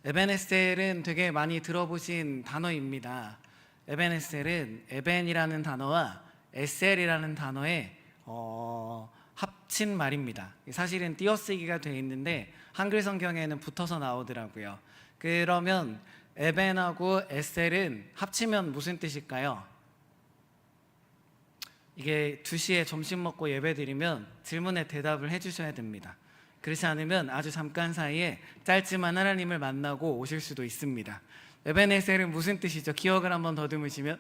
에벤에셀은 되게 많이 들어보신 단어입니다. 에벤에셀은 에벤이라는 단어와 에셀이라는 단어의 합친 말입니다. 사실은 띄어쓰기가 되어 있는데 한글 성경에는 붙어서 나오더라고요. 그러면 에벤하고 에셀은 합치면 무슨 뜻일까요? 이게 2시에 점심 먹고 예배 드리면 질문에 대답을 해주셔야 됩니다. 그렇지 않으면 아주 잠깐 사이에 짧지만 하나님을 만나고 오실 수도 있습니다. 에벤에셀은 무슨 뜻이죠? 기억을 한번 더듬으시면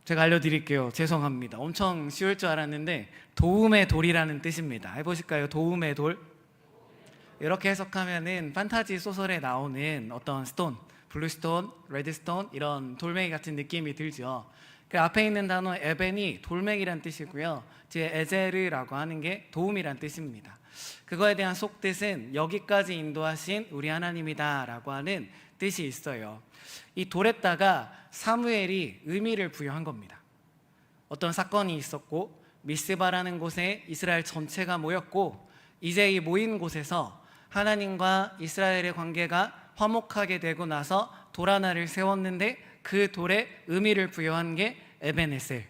제가 알려드릴게요. 죄송합니다. 엄청 쉬울 줄 알았는데 도움의 돌이라는 뜻입니다. 해보실까요? 도움의 돌. 이렇게 해석하면은 판타지 소설에 나오는 어떤 스톤, 블루스톤, 레드스톤 이런 돌멩이 같은 느낌이 들죠. 그 앞에 있는 단어 에벤이 돌멩이란 뜻이고요, 뒤에 에제르라고 하는 게 도움이란 뜻입니다. 그거에 대한 속뜻은 여기까지 인도하신 우리 하나님이다 라고 하는 뜻이 있어요. 이 돌에다가 사무엘이 의미를 부여한 겁니다. 어떤 사건이 있었고 미스바라는 곳에 이스라엘 전체가 모였고, 이제 이 모인 곳에서 하나님과 이스라엘의 관계가 화목하게 되고 나서 돌 하나를 세웠는데 그 돌에 의미를 부여한 게 에벤에셀,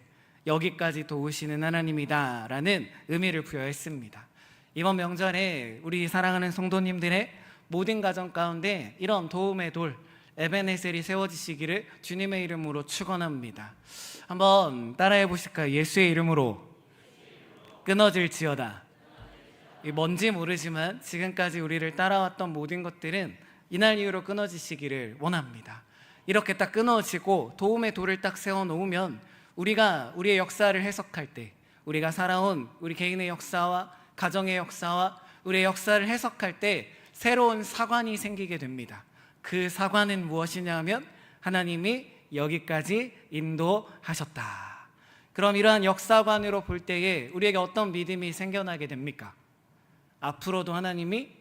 여기까지 도우시는 하나님이다 라는 의미를 부여했습니다. 이번 명절에 우리 사랑하는 성도님들의 모든 가정 가운데 이런 도움의 돌 에벤에셀이 세워지시기를 주님의 이름으로 축원합니다. 한번 따라해 보실까요? 예수의 이름으로 끊어질지어다. 뭔지 모르지만 지금까지 우리를 따라왔던 모든 것들은 이날 이후로 끊어지시기를 원합니다. 이렇게 딱 끊어지고 도움의 돌을 딱 세워놓으면 우리가 우리의 역사를 해석할 때, 우리가 살아온 우리 개인의 역사와 가정의 역사와 우리의 역사를 해석할 때 새로운 사관이 생기게 됩니다. 그 사관은 무엇이냐 하면 하나님이 여기까지 인도하셨다. 그럼 이러한 역사관으로 볼 때에 우리에게 어떤 믿음이 생겨나게 됩니까? 앞으로도 하나님이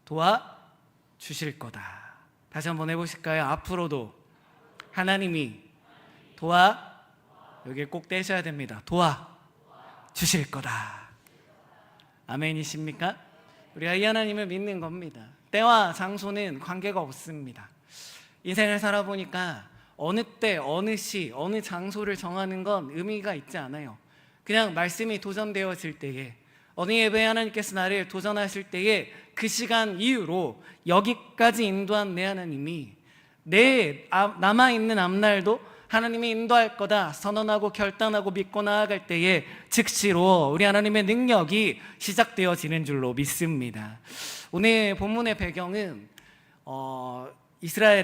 도와주실 거다. 다시 한번 해보실까요? 앞으로도 하나님이 여기 꼭 떼셔야 됩니다. 도와주실 거다. 아멘이십니까? 우리가 이 하나님을 믿는 겁니다. 때와 장소는 관계가 없습니다. 인생을 살아보니까 어느 때, 어느 시, 어느 장소를 정하는 건 의미가 있지 않아요. 그냥 말씀이 도전되어질 때에, 어느 예배에 하나님께서 나를 도전하실 때에 그 시간 이후로 여기까지 인도한 내 하나님이 내 남아있는 앞날도 하나님이 인도할 거다 선언하고 결단하고 믿고 나아갈 때에 즉시로 우리 하나님의 능력이 시작되어지는 줄로 믿습니다. 오늘 본문의 배경은 이스라엘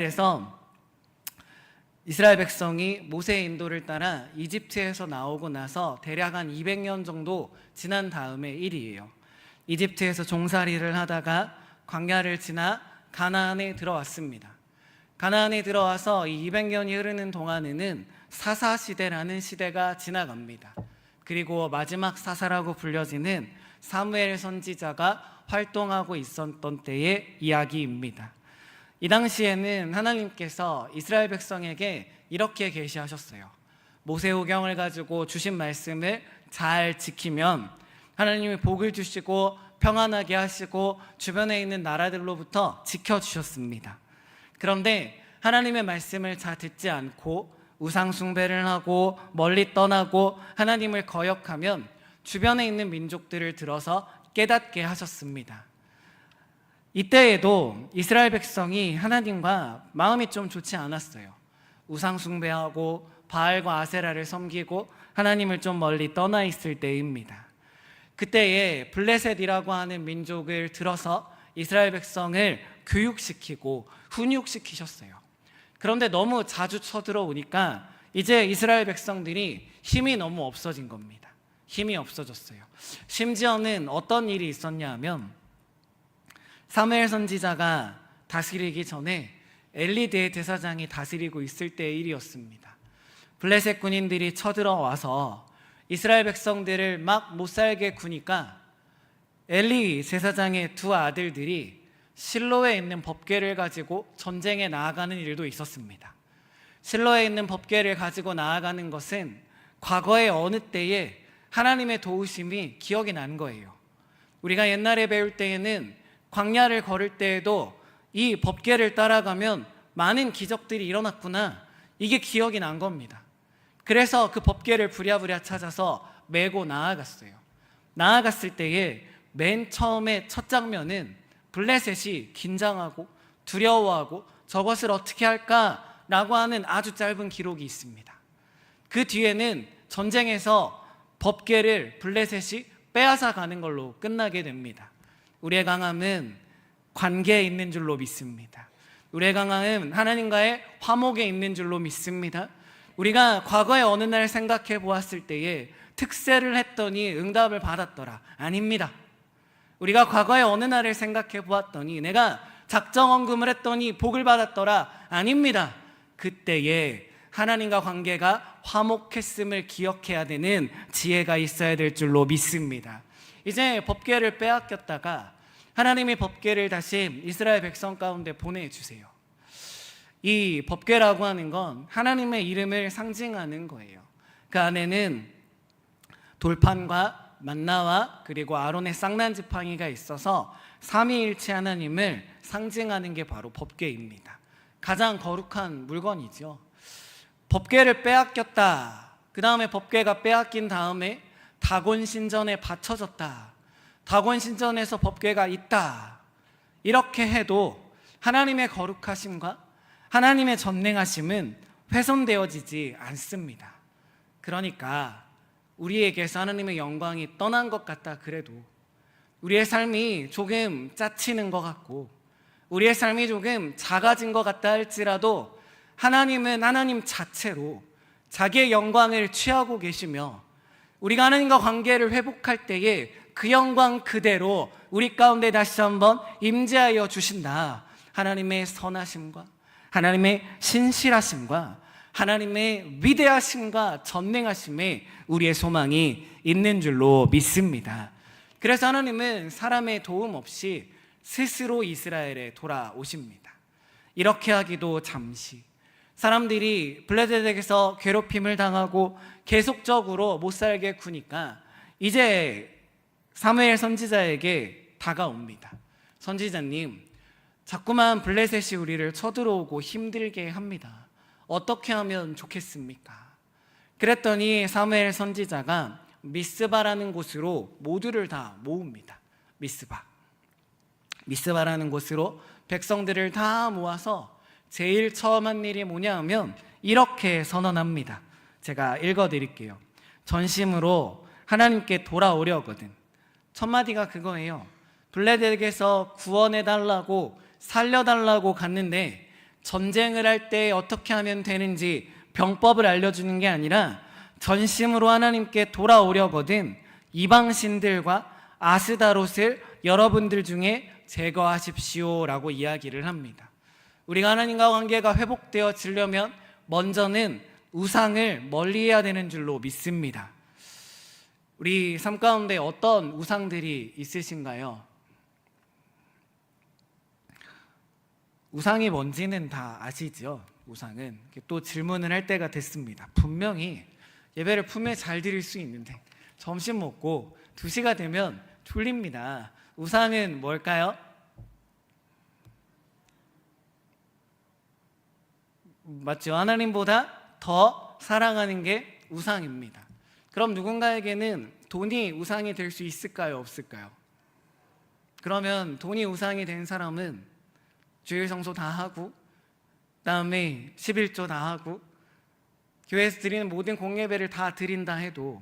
백성이 모세의 인도를 따라 이집트에서 나오고 나서 대략 한 200년 정도 지난 다음의 일이에요. 이집트에서 종살이를 하다가 광야를 지나 가나안에 들어왔습니다. 가나안에 들어와서 이 200년이 흐르는 동안에는 사사시대라는 시대가 지나갑니다. 그리고 마지막 사사라고 불려지는 사무엘 선지자가 활동하고 있었던 때의 이야기입니다. 이 당시에는 하나님께서 이스라엘 백성에게 이렇게 계시하셨어요. 모세오경을 가지고 주신 말씀을 잘 지키면 하나님이 복을 주시고 평안하게 하시고 주변에 있는 나라들로부터 지켜주셨습니다. 그런데 하나님의 말씀을 잘 듣지 않고 우상 숭배를 하고 멀리 떠나고 하나님을 거역하면 주변에 있는 민족들을 들어서 깨닫게 하셨습니다. 이때에도 이스라엘 백성이 하나님과 마음이 좀 좋지 않았어요. 우상 숭배하고 바알과 아세라를 섬기고 하나님을 좀 멀리 떠나 있을 때입니다. 그때에 블레셋이라고 하는 민족을 들어서 이스라엘 백성을 교육시키고 훈육시키셨어요. 그런데 너무 자주 쳐들어오니까 이제 이스라엘 백성들이 힘이 너무 없어진 겁니다. 힘이 없어졌어요. 심지어는 어떤 일이 있었냐 하면 사무엘 선지자가 다스리기 전에 엘리 대제사장이 다스리고 있을 때의 일이었습니다. 블레셋 군인들이 쳐들어와서 이스라엘 백성들을 막 못살게 구니까 엘리 제사장의 두 아들들이 실로에 있는 법궤를 가지고 전쟁에 나아가는 일도 있었습니다. 실로에 있는 법궤를 가지고 나아가는 것은 과거의 어느 때에 하나님의 도우심이 기억이 난 거예요. 우리가 옛날에 배울 때에는 광야를 걸을 때에도 이 법궤를 따라가면 많은 기적들이 일어났구나, 이게 기억이 난 겁니다. 그래서 그 법궤를 부랴부랴 찾아서 메고 나아갔어요. 나아갔을 때에 맨 처음에 첫 장면은 블레셋이 긴장하고 두려워하고 저것을 어떻게 할까라고 하는 아주 짧은 기록이 있습니다. 그 뒤에는 전쟁에서 법궤를 블레셋이 빼앗아 가는 걸로 끝나게 됩니다. 우리의 강함은 관계에 있는 줄로 믿습니다. 우리의 강함은 하나님과의 화목에 있는 줄로 믿습니다. 우리가 과거의 어느 날 생각해 보았을 때에 특세를 했더니 응답을 받았더라, 아닙니다. 우리가 과거의 어느 날을 생각해 보았더니 내가 작정헌금을 했더니 복을 받았더라, 아닙니다. 그때에 하나님과 관계가 화목했음을 기억해야 되는 지혜가 있어야 될 줄로 믿습니다. 이제 법궤를 빼앗겼다가 하나님이 법궤를 다시 이스라엘 백성 가운데 보내주세요. 이 법궤라고 하는 건 하나님의 이름을 상징하는 거예요. 그 안에는 돌판과 만나와 그리고 아론의 쌍난지팡이가 있어서 삼위일체 하나님을 상징하는 게 바로 법궤입니다. 가장 거룩한 물건이죠. 법궤를 빼앗겼다. 그 다음에 법궤가 빼앗긴 다음에 다곤 신전에 바쳐졌다. 다곤 신전에서 법궤가 있다. 이렇게 해도 하나님의 거룩하심과 하나님의 전능하심은 훼손되어지지 않습니다. 그러니까 우리에게서 하나님의 영광이 떠난 것 같다 그래도, 우리의 삶이 조금 짜치는 것 같고 우리의 삶이 조금 작아진 것 같다 할지라도 하나님은 하나님 자체로 자기의 영광을 취하고 계시며 우리가 하나님과 관계를 회복할 때에 그 영광 그대로 우리 가운데 다시 한번 임재하여 주신다. 하나님의 선하심과 하나님의 신실하심과 하나님의 위대하심과 전능하심에 우리의 소망이 있는 줄로 믿습니다. 그래서 하나님은 사람의 도움 없이 스스로 이스라엘에 돌아오십니다. 이렇게 하기도 잠시, 사람들이 블레셋에게서 괴롭힘을 당하고 계속적으로 못살게 구니까 이제 사무엘 선지자에게 다가옵니다. 선지자님, 자꾸만 블레셋이 우리를 쳐들어오고 힘들게 합니다. 어떻게 하면 좋겠습니까? 그랬더니 사무엘 선지자가 미스바라는 곳으로 모두를 다 모읍니다. 미스바라는 곳으로 백성들을 다 모아서 제일 처음 한 일이 뭐냐 하면 이렇게 선언합니다. 제가 읽어드릴게요. 전심으로 하나님께 돌아오려거든. 첫 마디가 그거예요. 블레셋에게서 구원해달라고 살려달라고 갔는데 전쟁을 할 때 어떻게 하면 되는지 병법을 알려주는 게 아니라 전심으로 하나님께 돌아오려거든 이방신들과 아스다롯을 여러분들 중에 제거하십시오 라고 이야기를 합니다. 우리가 하나님과 관계가 회복되어지려면 먼저는 우상을 멀리해야 되는 줄로 믿습니다. 우리 삶 가운데 어떤 우상들이 있으신가요? 우상이 뭔지는 다 아시죠? 우상은 또 질문을 할 때가 됐습니다. 분명히 예배를 품에 잘 드릴 수 있는데 점심 먹고 2시가 되면 졸립니다. 우상은 뭘까요? 맞죠? 하나님보다 더 사랑하는 게 우상입니다. 그럼 누군가에게는 돈이 우상이 될 수 있을까요? 없을까요? 그러면 돈이 우상이 된 사람은 주일 성소 다 하고 그다음에 11조 다 하고 교회에서 드리는 모든 공예배를 다 드린다 해도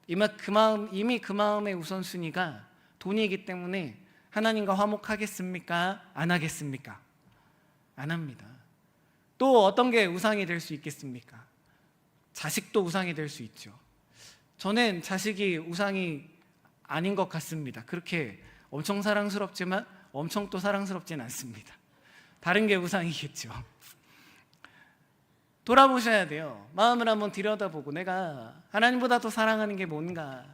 이미 그 마음의 우선순위가 돈이기 때문에 하나님과 화목하겠습니까? 안 하겠습니까? 안 합니다. 또 어떤 게 우상이 될 수 있겠습니까? 자식도 우상이 될 수 있죠. 저는 자식이 우상이 아닌 것 같습니다. 그렇게 엄청 사랑스럽지만 엄청 또 사랑스럽진 않습니다. 다른 게 우상이겠죠. 돌아보셔야 돼요. 마음을 한번 들여다보고 내가 하나님보다 더 사랑하는 게 뭔가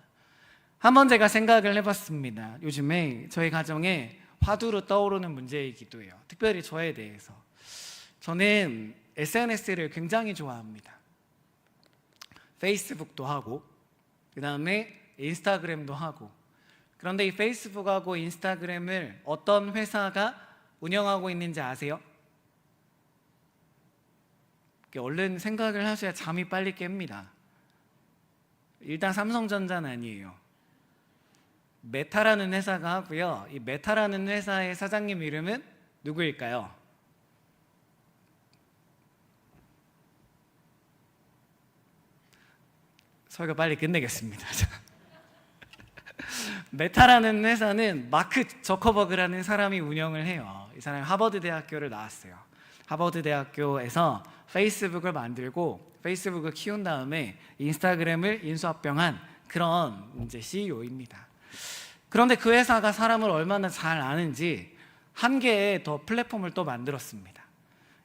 한번 제가 생각을 해봤습니다. 요즘에 저희 가정에 화두로 떠오르는 문제이기도 해요. 특별히 저에 대해서. 저는 SNS를 굉장히 좋아합니다. 페이스북도 하고 그 다음에 인스타그램도 하고 그런데 이 페이스북하고 인스타그램을 어떤 회사가 운영하고 있는지 아세요? 얼른 생각을 하셔야 잠이 빨리 깹니다. 일단 삼성전자는 아니에요. 메타라는 회사가 하고요. 이 메타라는 회사의 사장님 이름은 누구일까요? 설교 빨리 끝내겠습니다. 메타라는 회사는 마크 저커버그라는 사람이 운영을 해요. 이 사람이 하버드 대학교를 나왔어요. 하버드 대학교에서 페이스북을 만들고 페이스북을 키운 다음에 인스타그램을 인수합병한 그런 이제 CEO입니다. 그런데 그 회사가 사람을 얼마나 잘 아는지 한 개의 더 플랫폼을 또 만들었습니다.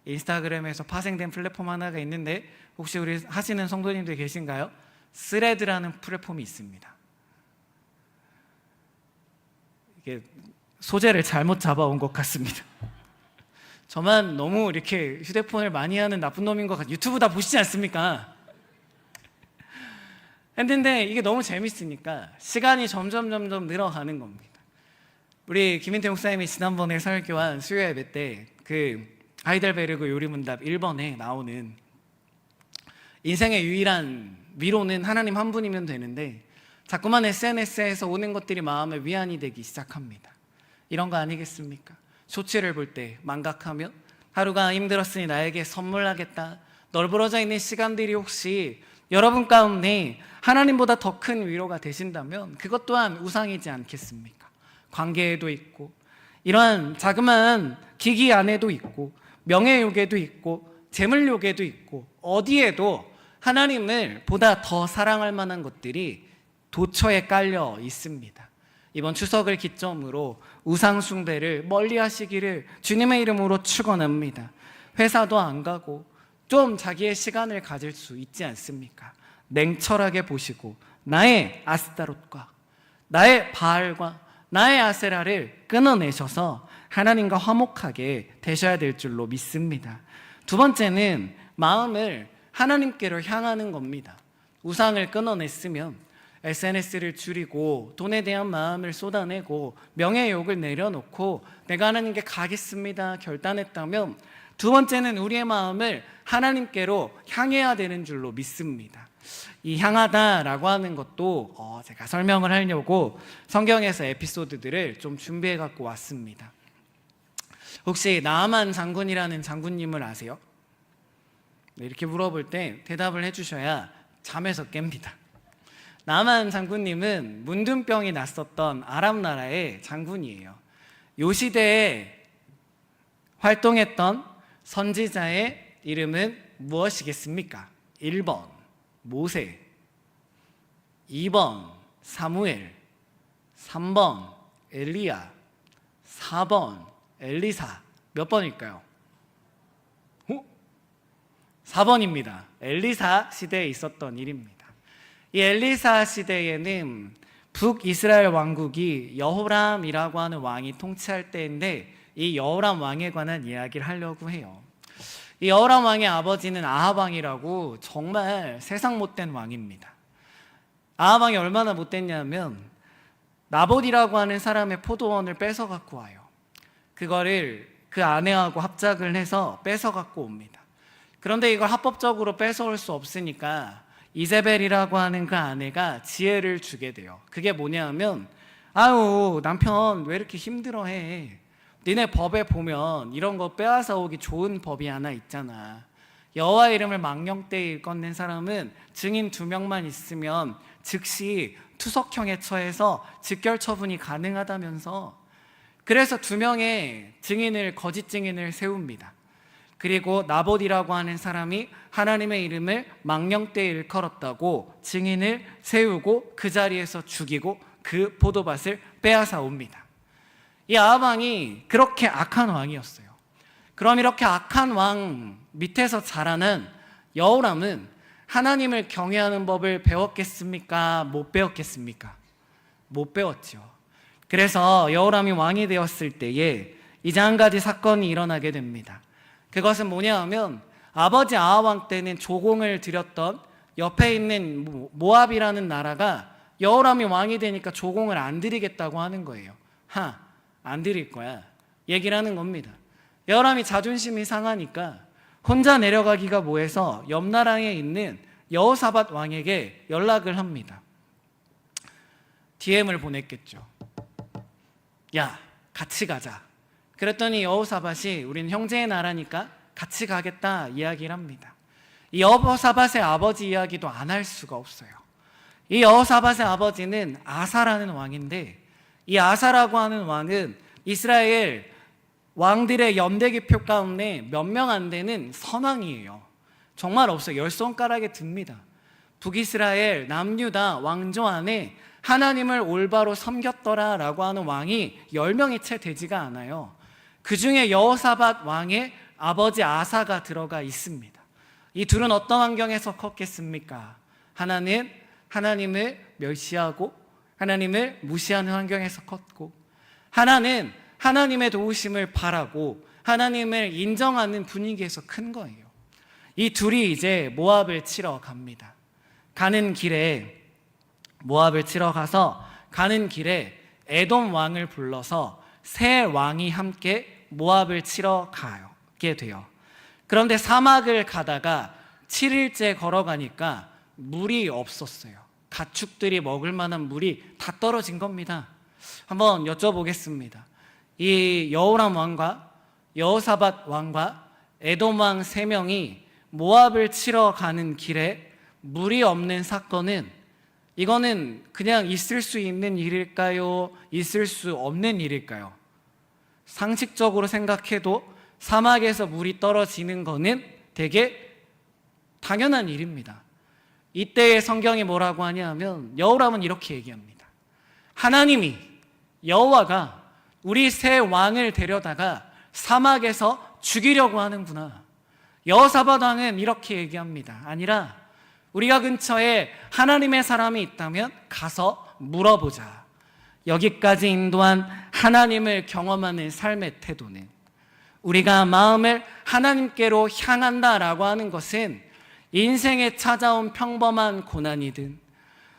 인스타그램에서 파생된 플랫폼 하나가 있는데 혹시 우리 하시는 성도님들 계신가요? 스레드라는 플랫폼이 있습니다. 이게 소재를 잘못 잡아온 것 같습니다. 저만 너무 이렇게 휴대폰을 많이 하는 나쁜 놈인 것 같아요. 유튜브 다 보시지 않습니까? 했는데 이게 너무 재밌으니까 시간이 점점 늘어가는 겁니다. 우리 김인태 목사님이 지난번에 설교한 수요 예배 때 그 하이델베르그 요리문답 1번에 나오는 인생의 유일한 위로는 하나님 한 분이면 되는데 자꾸만 SNS에서 오는 것들이 마음의 위안이 되기 시작합니다. 이런 거 아니겠습니까? 쇼츠를 볼 때 망각하면 하루가 힘들었으니 나에게 선물하겠다. 널브러져 있는 시간들이 혹시 여러분 가운데 하나님보다 더 큰 위로가 되신다면 그것 또한 우상이지 않겠습니까? 관계에도 있고 이러한 자그마한 기기 안에도 있고 명예욕에도 있고 재물욕에도 있고 어디에도 하나님을 보다 더 사랑할 만한 것들이 도처에 깔려 있습니다. 이번 추석을 기점으로 우상 숭배를 멀리 하시기를 주님의 이름으로 축원합니다. 회사도 안 가고 좀 자기의 시간을 가질 수 있지 않습니까? 냉철하게 보시고 나의 아스타롯과 나의 바알과 나의 아세라를 끊어내셔서 하나님과 화목하게 되셔야 될 줄로 믿습니다. 두 번째는 마음을 하나님께로 향하는 겁니다. 우상을 끊어냈으면 SNS를 줄이고 돈에 대한 마음을 쏟아내고 명예욕을 내려놓고 내가 하나님께 가겠습니다 결단했다면 두 번째는 우리의 마음을 하나님께로 향해야 되는 줄로 믿습니다. 이 향하다라고 하는 것도 제가 설명을 하려고 성경에서 에피소드들을 좀 준비해 갖고 왔습니다. 혹시 나아만 장군이라는 장군님을 아세요? 이렇게 물어볼 때 대답을 해주셔야 잠에서 깹니다. 나아만 장군님은 문둥병이 났었던 아람 나라의 장군이에요. 요 시대에 활동했던 선지자의 이름은 무엇이겠습니까? 1번 모세, 2번 사무엘, 3번 엘리야, 4번 엘리사. 몇 번일까요? 4번입니다. 엘리사 시대에 있었던 일입니다. 이 엘리사 시대에는 북이스라엘 왕국이 여호람이라고 하는 왕이 통치할 때인데 이 여호람 왕에 관한 이야기를 하려고 해요. 이 여호람 왕의 아버지는 아합 왕이라고 정말 세상 못된 왕입니다. 아합 왕이 얼마나 못됐냐면 나봇이라고 하는 사람의 포도원을 뺏어 갖고 와요. 그거를 그 아내하고 합작을 해서 뺏어 갖고 옵니다. 그런데 이걸 합법적으로 뺏어올 수 없으니까 이세벨이라고 하는 그 아내가 지혜를 주게 돼요. 그게 뭐냐면 아유 남편 왜 이렇게 힘들어해. 니네 법에 보면 이런 거 빼앗아 오기 좋은 법이 하나 있잖아. 여호와 이름을 망령되이 일컫는 사람은 증인 2명만 있으면 즉시 투석형에 처해서 즉결 처분이 가능하다면서. 그래서 2명의 증인을 거짓 증인을 세웁니다. 그리고 나봇이라고 하는 사람이 하나님의 이름을 망령되이 일컬었다고 증인을 세우고 그 자리에서 죽이고 그 포도밭을 빼앗아 옵니다. 이 아합 왕이 그렇게 악한 왕이었어요. 그럼 이렇게 악한 왕 밑에서 자라는 여호람은 하나님을 경외하는 법을 배웠겠습니까? 못 배웠겠습니까? 못 배웠죠. 그래서 여호람이 왕이 되었을 때에 이제 한 가지 사건이 일어나게 됩니다. 그것은 뭐냐 하면 아버지 아합 왕 때는 조공을 드렸던 옆에 있는 모압이라는 나라가 여호람이 왕이 되니까 조공을 안 드리겠다고 하는 거예요. 안 드릴 거야 얘기를 하는 겁니다. 여호람이 자존심이 상하니까 혼자 내려가기가 뭐해서 옆 나라에 있는 여호사밧 왕에게 연락을 합니다. DM을 보냈겠죠. 야, 같이 가자. 그랬더니 여호사밧이 우린 형제의 나라니까 같이 가겠다 이야기를 합니다. 이 여호사밧의 아버지 이야기도 안 할 수가 없어요. 이 여호사밧의 아버지는 아사라는 왕인데, 이 아사라고 하는 왕은 이스라엘 왕들의 연대기표 가운데 몇 명 안 되는 선왕이에요. 정말 없어요. 10손가락에 듭니다. 북이스라엘 남유다 왕조 안에 하나님을 올바로 섬겼더라라고 하는 왕이 10명이 채 되지가 않아요. 그 중에 여호사밧 왕의 아버지 아사가 들어가 있습니다. 이 둘은 어떤 환경에서 컸겠습니까? 하나는 하나님을 멸시하고 하나님을 무시하는 환경에서 컸고, 하나는 하나님의 도우심을 바라고 하나님을 인정하는 분위기에서 큰 거예요. 이 둘이 이제 모압을 치러 갑니다. 모압을 치러 가서 가는 길에 에돔 왕을 불러서 세 왕이 함께 모압을 치러 가게 돼요. 그런데 사막을 가다가 7일째 걸어가니까 물이 없었어요. 가축들이 먹을 만한 물이 다 떨어진 겁니다. 한번 여쭤보겠습니다. 이 여호람 왕과 여호사밧 왕과 에돔 왕 3명이 모압을 치러 가는 길에 물이 없는 사건은, 이거는 그냥 있을 수 있는 일일까요? 있을 수 없는 일일까요? 상식적으로 생각해도 사막에서 물이 떨어지는 거는 되게 당연한 일입니다. 이때의 성경이 뭐라고 하냐면 여호람은 이렇게 얘기합니다. 하나님이, 여호와가 우리 세 왕을 데려다가 사막에서 죽이려고 하는구나. 여호사밧 왕은 이렇게 얘기합니다. 아니라 우리가 근처에 하나님의 사람이 있다면 가서 물어보자. 여기까지 인도한 하나님을 경험하는 삶의 태도는, 우리가 마음을 하나님께로 향한다라고 하는 것은 인생에 찾아온 평범한 고난이든,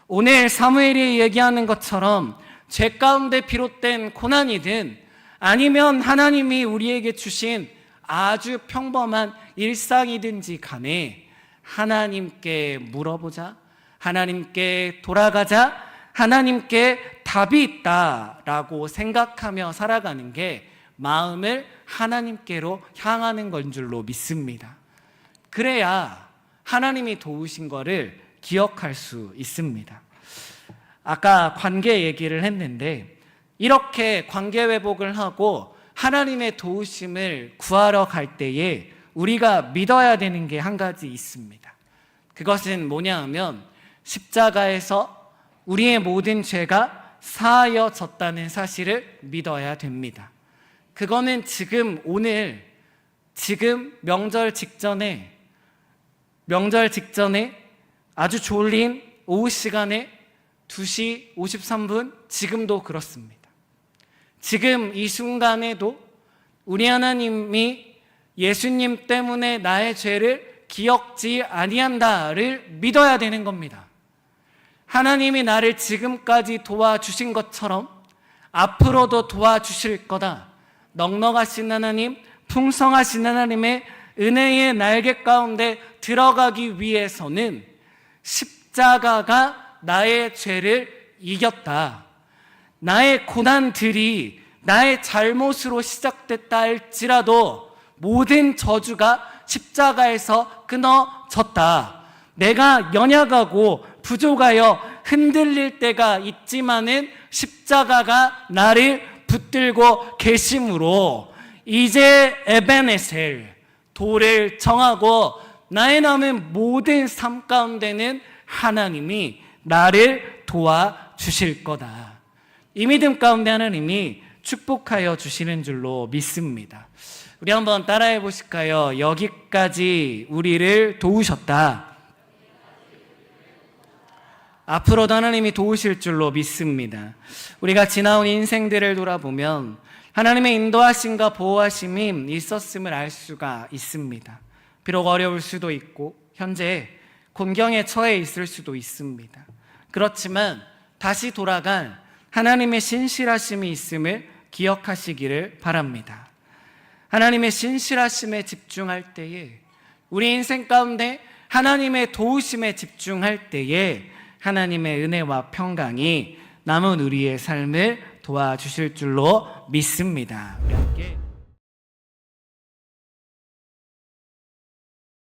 오늘 사무엘이 얘기하는 것처럼 죄 가운데 비롯된 고난이든, 아니면 하나님이 우리에게 주신 아주 평범한 일상이든지 간에 하나님께 물어보자, 하나님께 돌아가자, 하나님께 답이 있다라고 생각하며 살아가는 게 마음을 하나님께로 향하는 건 줄로 믿습니다. 그래야 하나님이 도우신 거를 기억할 수 있습니다. 아까 관계 얘기를 했는데, 이렇게 관계 회복을 하고 하나님의 도우심을 구하러 갈 때에 우리가 믿어야 되는 게 한 가지 있습니다. 그것은 뭐냐 하면 십자가에서 우리의 모든 죄가 사하여졌다는 사실을 믿어야 됩니다. 그거는 지금 명절 직전에 아주 졸린 오후 시간에 2시 53분, 지금도 그렇습니다. 지금 이 순간에도 우리 하나님이 예수님 때문에 나의 죄를 기억지 아니한다를 믿어야 되는 겁니다. 하나님이 나를 지금까지 도와주신 것처럼 앞으로도 도와주실 거다. 넉넉하신 하나님, 풍성하신 하나님의 은혜의 날개 가운데 들어가기 위해서는 십자가가 나의 죄를 이겼다. 나의 고난들이 나의 잘못으로 시작됐다 할지라도 모든 저주가 십자가에서 끊어졌다. 내가 연약하고 부족하여 흔들릴 때가 있지만은 십자가가 나를 붙들고 계심으로 이제 에베네셀, 도를 정하고 나의 남은 모든 삶 가운데는 하나님이 나를 도와주실 거다. 이 믿음 가운데 하나님이 축복하여 주시는 줄로 믿습니다. 우리 한번 따라해 보실까요? 여기까지 우리를 도우셨다. 앞으로도 하나님이 도우실 줄로 믿습니다. 우리가 지나온 인생들을 돌아보면 하나님의 인도하심과 보호하심이 있었음을 알 수가 있습니다. 비록 어려울 수도 있고 현재 곤경에 처해 있을 수도 있습니다. 그렇지만 다시 돌아간 하나님의 신실하심이 있음을 기억하시기를 바랍니다. 하나님의 신실하심에 집중할 때에, 우리 인생 가운데 하나님의 도우심에 집중할 때에 하나님의 은혜와 평강이 남은 우리의 삶을 도와주실 줄로 믿습니다.